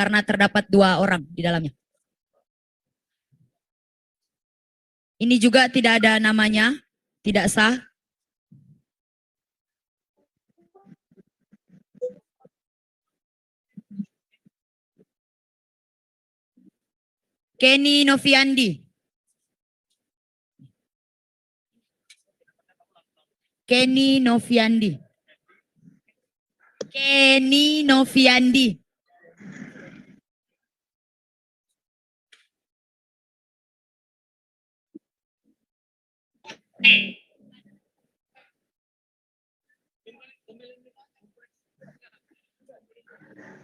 karena terdapat 2 orang di dalamnya. Ini juga tidak ada namanya, tidak sah. Kenny Noviandi. Kenny Noviandi. Kenny Noviandi.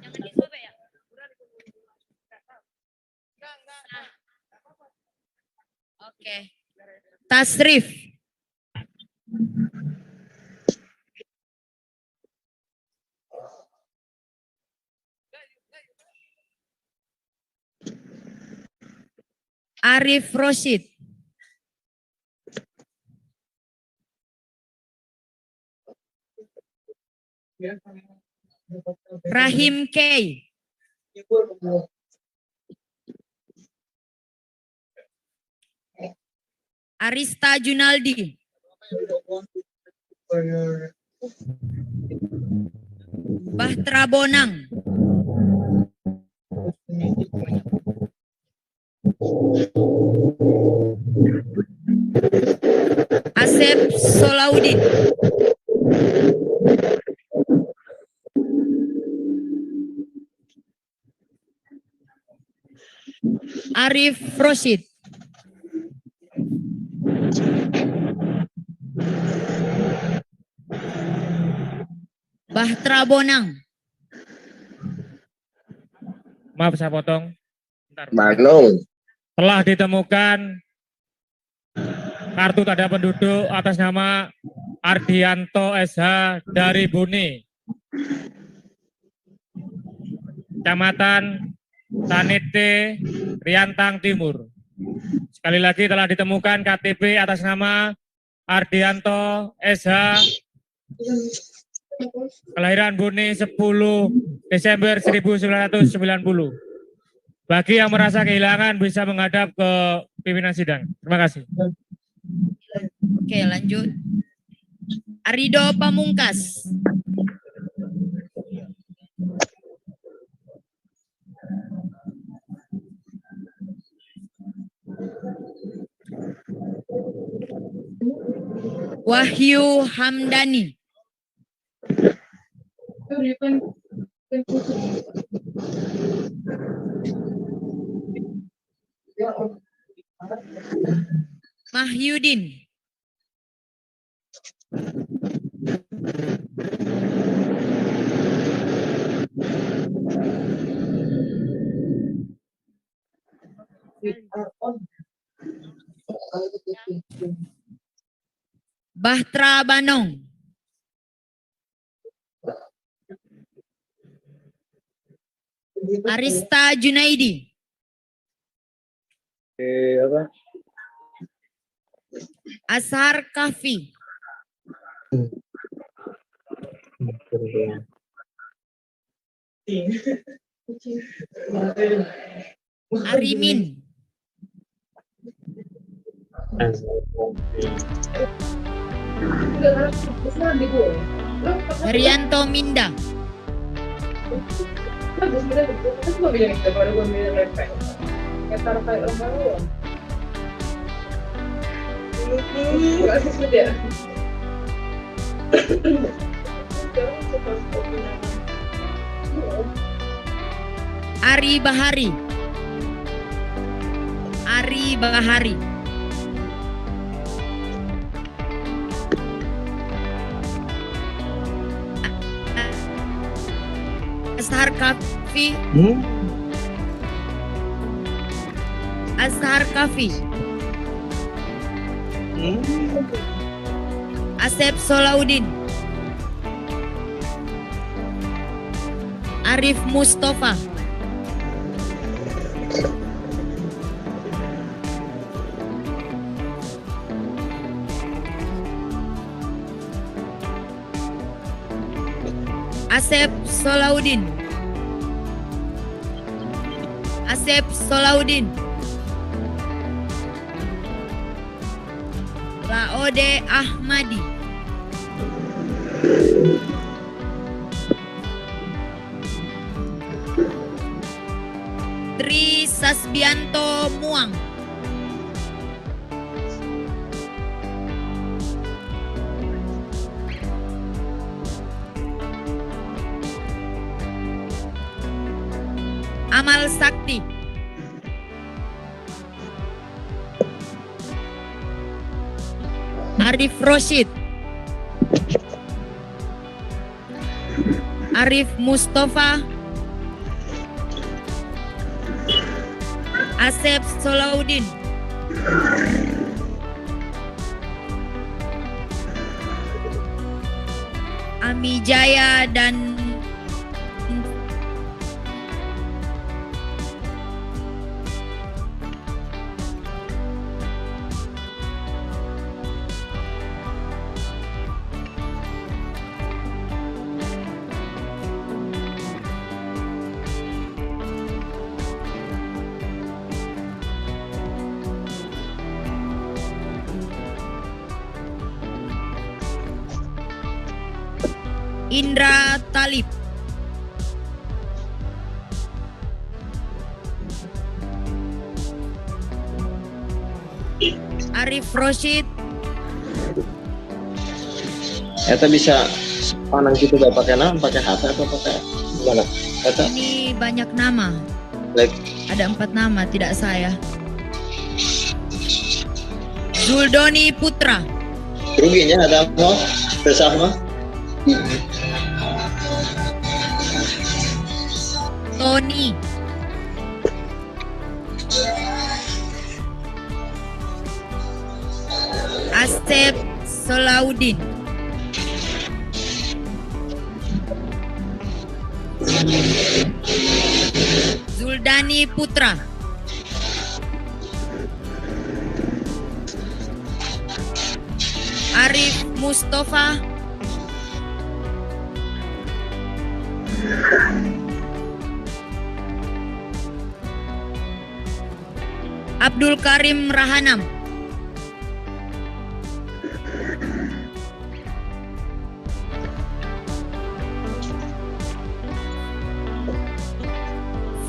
Jangan disobek ya. Oke. Tasrif. Arif Roshid. Rahim K. Arista Junaldi. Bahtra Bonang. Asep Solaudin. Arif Roshid. Bahtra Bonang. Maaf saya potong. Bentar. Bandung. Telah ditemukan kartu tanda penduduk atas nama Ardianto SH dari Buni, Kecamatan Tanete, Riantang Timur. Sekali lagi telah ditemukan KTP atas nama Ardianto SH, kelahiran Buni 10 Desember 1990. Bagi yang merasa kehilangan bisa menghadap ke pimpinan sidang. Terima kasih. Oke, lanjut. Arido Pamungkas. Wahyu Hamdani. Mahyudin. Bahtra Banong. Arista Junaidi. Apa? Ashar Kafi. Arimin. Herianto Minda. Ari Bahari. Ari Bahari. Ashar Kafi. Ashar Kafi. Asep Solaudin. Arif Mustafa. Asep Solaudin. Asep Solahuddin. Laode Ahmadi. Tri Sasbianto Muang. Amal Sakti. Arif Roshid. Arif Mustafa. Asep Solahuddin. Ami Jaya dan Indra Talib. Arif Roshid. Eta bisa panang gitu gak pakai nama, pakai HP atau pakai gimana? Eta Ini banyak nama. like Ada 4 nama, tidak saya. Zuldoni Putra. ruginya ada apa? Bersama? Tony. Asep Solahuddin. Zuldani Putra. Arif Mustafa. Abdul Karim Rahanam.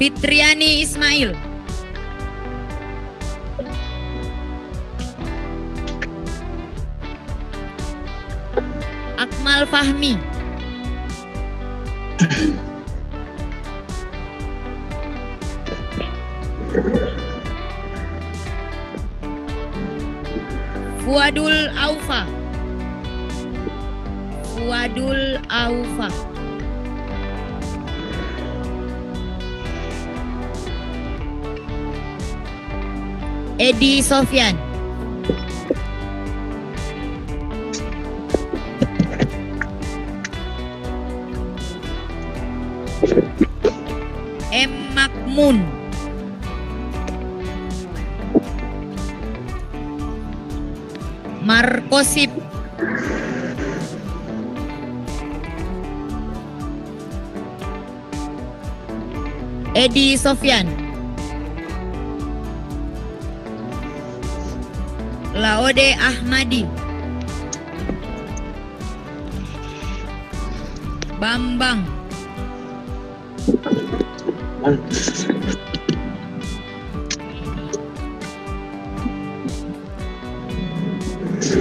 Fitriani Ismail. Akmal Fahmi. Fuadul Aufa. Fuadul Aufa. Edi Sofyan. M. Makmun. Markosip. Edi Sofyan. Laode Ahmadi. Bambang.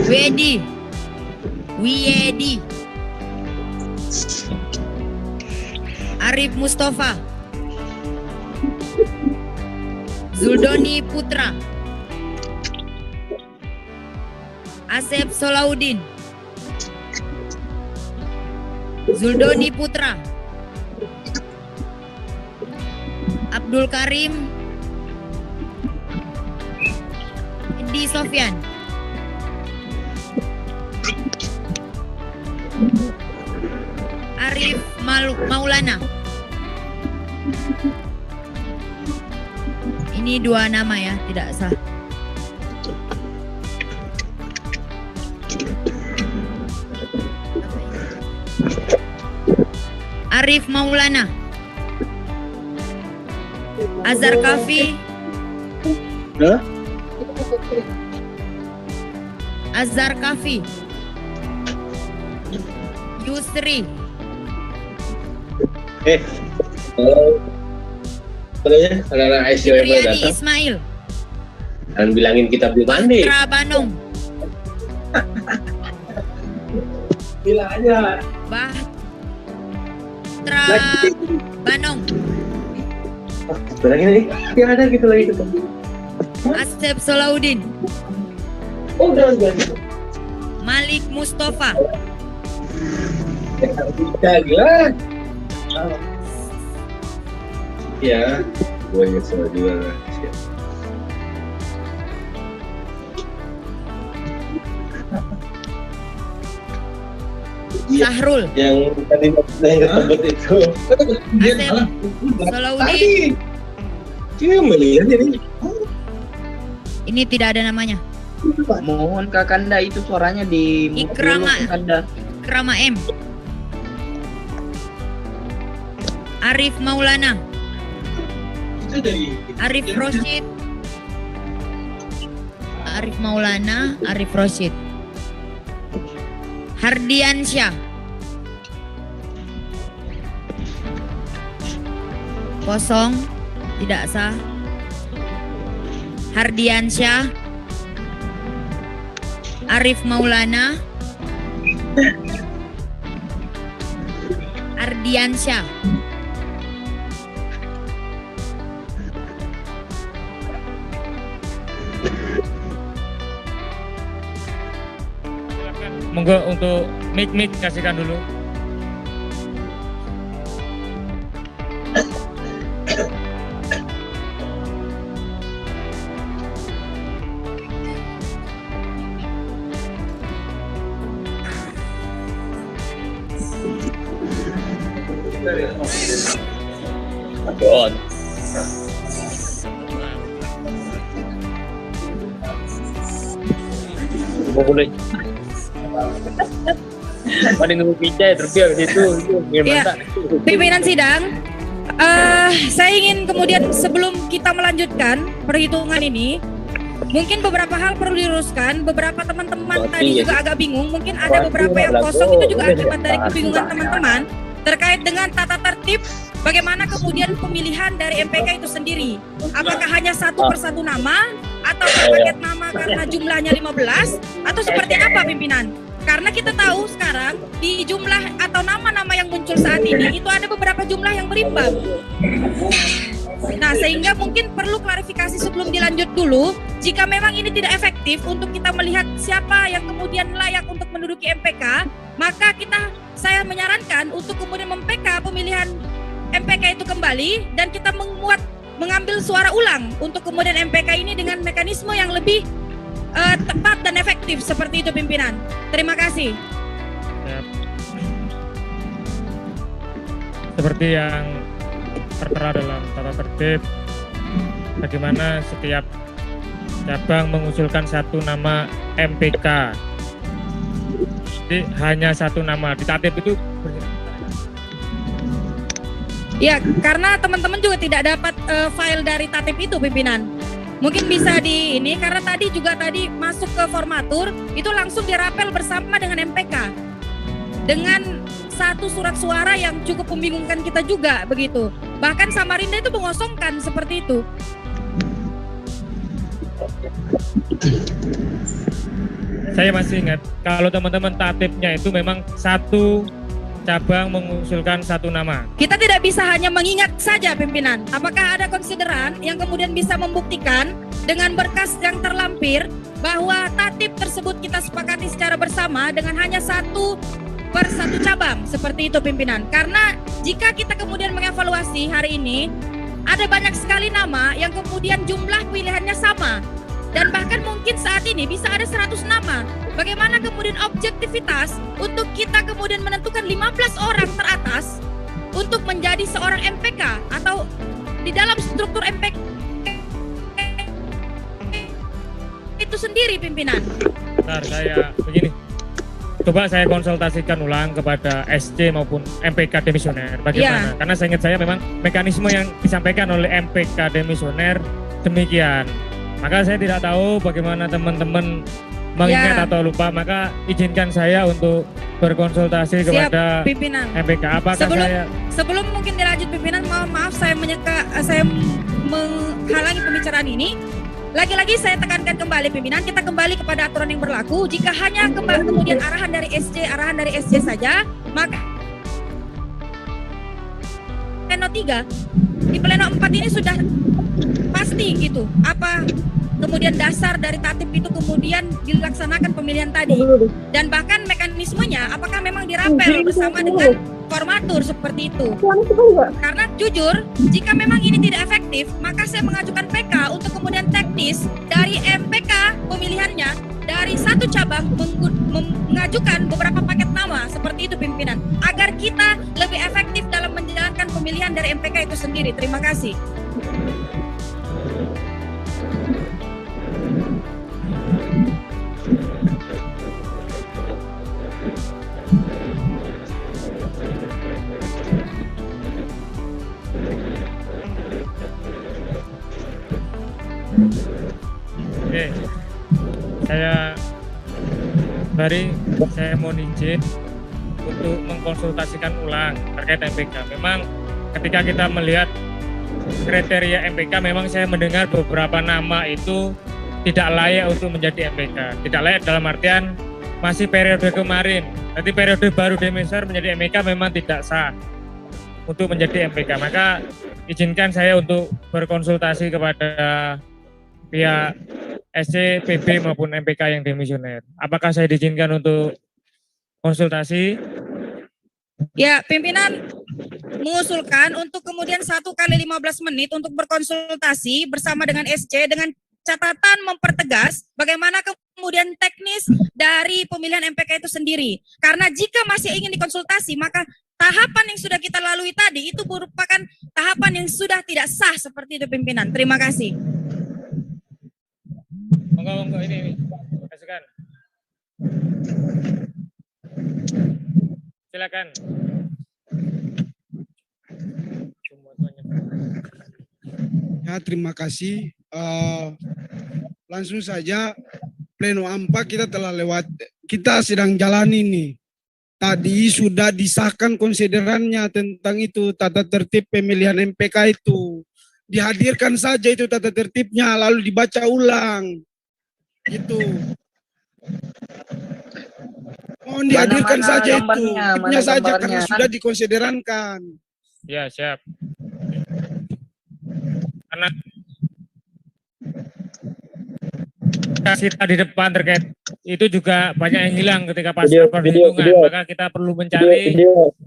Wedi. Wiedi. Arif Mustafa. Zuldoni Putra. Asep Solahuddin. Zuldoni Putra. Abdul Karim. Edi Sofyan. Arif Maulana. Ini 2 nama ya, tidak sah. Arif Maulana. Azhar Kafi. Hah? Azhar Kafi. Yusri. Terusnya anak-anak ICO yang boleh Fitriani datang Ismail. dan bilangin kita belum mandi. Putra Banung. Bilang aja. Putra Banung. Bilangin nih, yang ada gitu lagi tuh. Asep Solahuddin. Oh, udah. Malik Mustafa. Kita gila. Ya, gue nyesel juga. Sahrul. Yang tadi yang ketebet itu. Asep Solahuddin. Ini melihat ini. Ini tidak ada namanya. Mohon Kakanda itu suaranya di Ikrama. Kakanda. Ikrama M. Arif Maulana. Itu dari Arif Roshid. Arif Maulana, Arif Roshid. Hardiansyah. Kosong, tidak sah. Hardiansyah. Arif Maulana. Ardiansyah. Monggo untuk mic kasihkan dulu. on. Boleh. Pada nunggu pica terbiar gitu. Iya. Pimpinan sidang, saya ingin kemudian sebelum kita melanjutkan perhitungan ini, mungkin beberapa hal perlu diluruskan. Beberapa teman-teman tadi juga agak bingung. Mungkin ada beberapa yang kosong, itu juga akibat dari kebingungan teman-teman terkait dengan tata tertib bagaimana kemudian pemilihan dari MPK itu sendiri. Apakah hanya satu persatu nama atau paket nama karena jumlahnya 15 atau seperti apa pimpinan? Karena kita tahu sekarang di jumlah atau nama-nama yang muncul saat ini itu ada beberapa jumlah yang berimbang. Nah, sehingga mungkin perlu klarifikasi sebelum dilanjut dulu. Jika memang ini tidak efektif untuk kita melihat siapa yang kemudian layak untuk menduduki MPK, maka saya menyarankan untuk kemudian mem-PK pemilihan MPK itu kembali dan kita mengambil suara ulang untuk kemudian MPK ini dengan mekanisme yang lebih tepat dan efektif seperti itu pimpinan. Terima kasih. Seperti yang tertera dalam tata tertib, bagaimana setiap cabang mengusulkan satu nama MPK. Jadi hanya satu nama di tatip itu. Ya, karena teman-teman juga tidak dapat file dari tatip itu pimpinan. Mungkin bisa di ini karena tadi masuk ke formatur itu langsung dirapel bersama dengan MPK dengan satu surat suara yang cukup membingungkan kita juga begitu. Bahkan Samarinda itu mengosongkan seperti itu. Saya masih ingat kalau teman-teman tatipnya itu memang satu cabang mengusulkan satu nama. Kita tidak bisa hanya mengingat saja pimpinan. Apakah ada konsideran yang kemudian bisa membuktikan dengan berkas yang terlampir bahwa tatip tersebut kita sepakati secara bersama dengan hanya satu per satu cabang seperti itu pimpinan. Karena jika kita kemudian mengevaluasi hari ini ada banyak sekali nama yang kemudian jumlah pilihannya sama. Dan bahkan mungkin saat ini bisa ada 100 nama. Bagaimana kemudian objektivitas untuk kita kemudian menentukan 15 orang teratas untuk menjadi seorang MPK atau di dalam struktur MPK itu sendiri pimpinan. Bentar, saya begini. coba saya konsultasikan ulang kepada SC maupun MPK demisioner. Bagaimana? Karena saya ingat saya memang mekanisme yang disampaikan oleh MPK demisioner demikian. Maka saya tidak tahu bagaimana teman-teman mengingat atau lupa, maka izinkan saya untuk berkonsultasi kepada pimpinan MPK. Apakah sebelum mungkin dilanjut pimpinan, mohon maaf saya menghalangi pembicaraan ini. Lagi-lagi saya tekankan kembali pimpinan, kita kembali kepada aturan yang berlaku. Jika hanya kemudian arahan dari SC saja, maka pleno 3 di pleno 4 ini sudah pasti gitu apa kemudian dasar dari tatip itu kemudian dilaksanakan pemilihan tadi, dan bahkan mekanismenya apakah memang dirapel bersama dengan formatur seperti itu. Karena jujur, jika memang ini tidak efektif, maka saya mengajukan PK untuk kemudian teknis dari MPK pemilihannya dari satu cabang mengajukan beberapa paket nama seperti itu pimpinan, agar kita lebih efektif dalam menjalankan pemilihan dari MPK itu sendiri. Terima kasih. Oke, saya mohon izin untuk mengkonsultasikan ulang terkait MPK. Memang ketika kita melihat kriteria MPK, memang saya mendengar beberapa nama itu tidak layak untuk menjadi MPK. Tidak layak dalam artian masih periode kemarin. Nanti periode baru demisioner menjadi MPK memang tidak sah untuk menjadi MPK. Maka izinkan saya untuk berkonsultasi kepada pihak SC, PB maupun MPK yang demisioner. Apakah saya diizinkan untuk konsultasi? Ya, pimpinan mengusulkan untuk kemudian 1 kali 15 menit untuk berkonsultasi bersama dengan SC dengan catatan mempertegas bagaimana kemudian teknis dari pemilihan MPK itu sendiri. Karena jika masih ingin dikonsultasi, maka tahapan yang sudah kita lalui tadi itu merupakan tahapan yang sudah tidak sah seperti itu pimpinan. Terima kasih. Monggo ini kasihkan. Silakan. Ya, terima kasih. Langsung saja pleno 4 kita telah lewat. Kita sedang jalani nih. Tadi sudah disahkan konsiderannya tentang itu tata tertib pemilihan MPK itu. Dihadirkan saja itu tata tertibnya lalu dibaca ulang. Itu mohon dihadirkan saja itu tipnya saja karena sudah dikonsiderankan. Ya, siap. Karena kita di depan terkait itu juga banyak yang hilang ketika pasca perhitungan, maka kita perlu mencari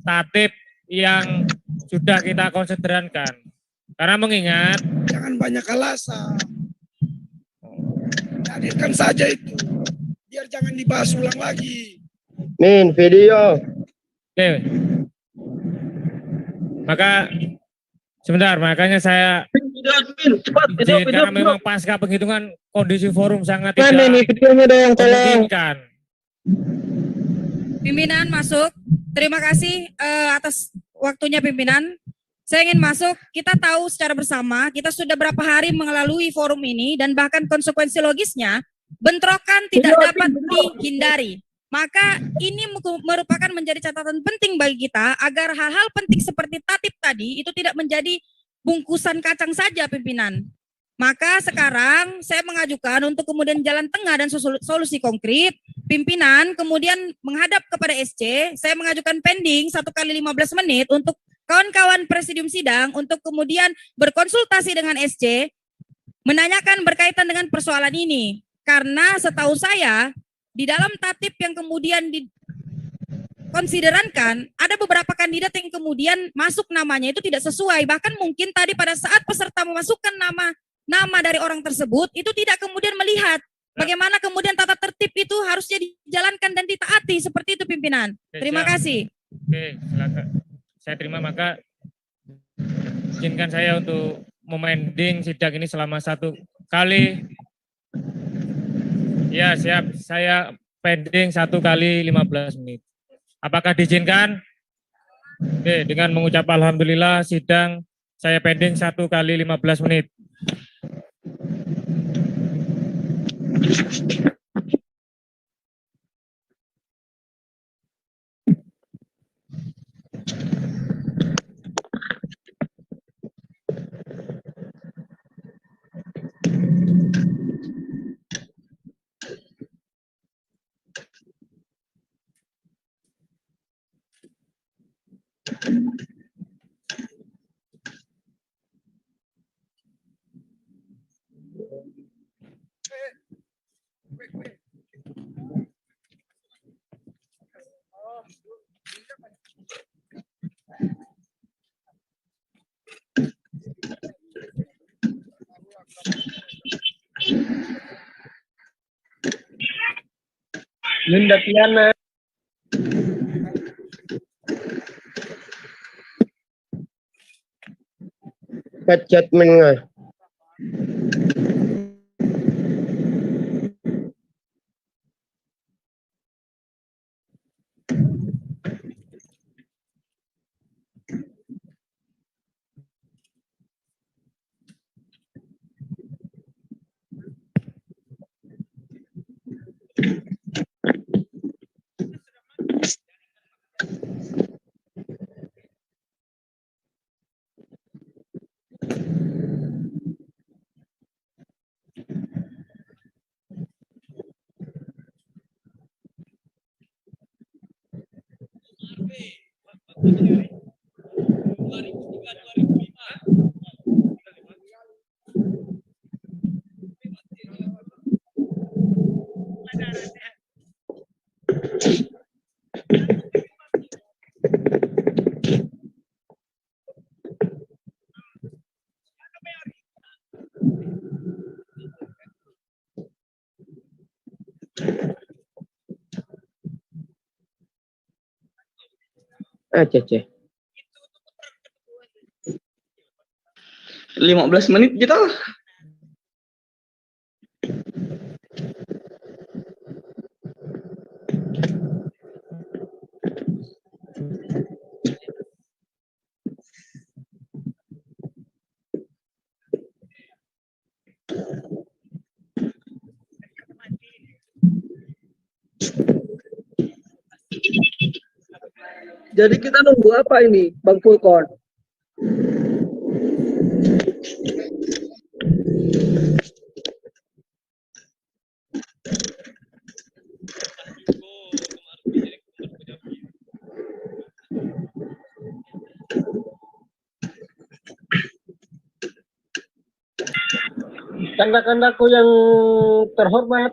tatip yang sudah kita konsiderankan. Karena mengingat jangan banyak alasan. Hadirkan saja itu, biar jangan dibahas ulang lagi. Min, video. Oke. Makanya saya izin, karena memang pasca penghitungan kondisi forum sangat tidak memungkinkan. Pimpinan masuk. Terima kasih atas waktunya pimpinan. Saya ingin masuk, kita tahu secara bersama, kita sudah berapa hari melalui forum ini dan bahkan konsekuensi logisnya, bentrokan tidak dapat dihindari. Maka ini merupakan menjadi catatan penting bagi kita agar hal-hal penting seperti tatip tadi itu tidak menjadi bungkusan kacang saja pimpinan. Maka sekarang saya mengajukan untuk kemudian jalan tengah dan solusi konkret, pimpinan kemudian menghadap kepada SC, saya mengajukan pending 1 kali 15 menit untuk kawan-kawan presidium sidang untuk kemudian berkonsultasi dengan SC, menanyakan berkaitan dengan persoalan ini. Karena setahu saya, di dalam tatip yang kemudian dikonsiderankan, ada beberapa kandidat yang kemudian masuk namanya itu tidak sesuai. Bahkan mungkin tadi pada saat peserta memasukkan nama dari orang tersebut, itu tidak kemudian melihat bagaimana kemudian tata tertib itu harusnya dijalankan dan ditaati. Seperti itu pimpinan. Terima kasih. Oke, silakan. Saya terima, maka izinkan saya untuk memending sidang ini selama 1 kali. Ya, siap. Saya pending 1 kali 15 menit. Apakah diizinkan? Oke, dengan mengucap alhamdulillah sidang saya pending 1 kali 15 menit. Linda Tiana. Chat menengah. Cece. 15 menit kita lah. Jadi kita nunggu apa ini, Bang Fulkon? Kanda-kandaku yang terhormat.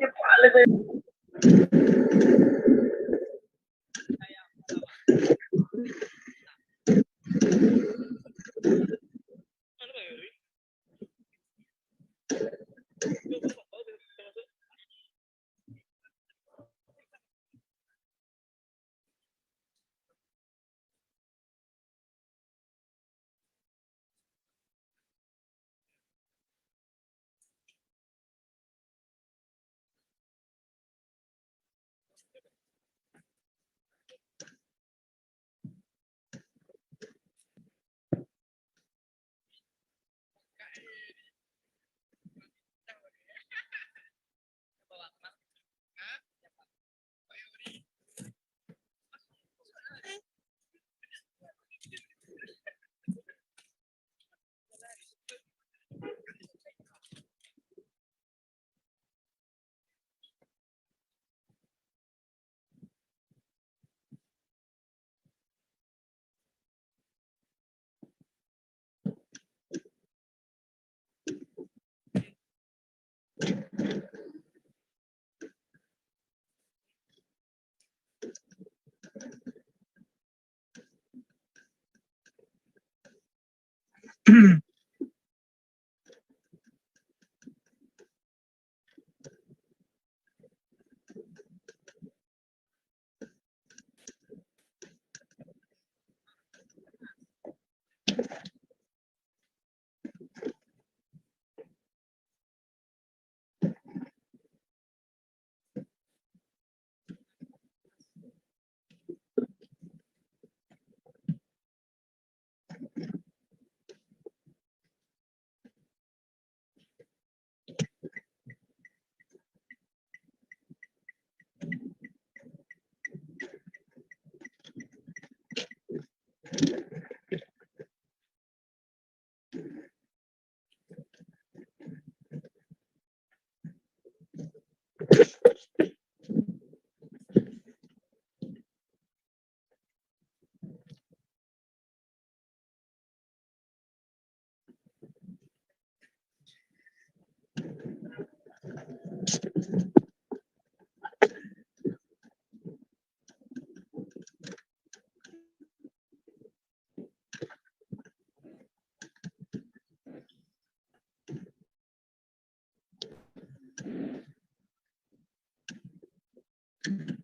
Oke.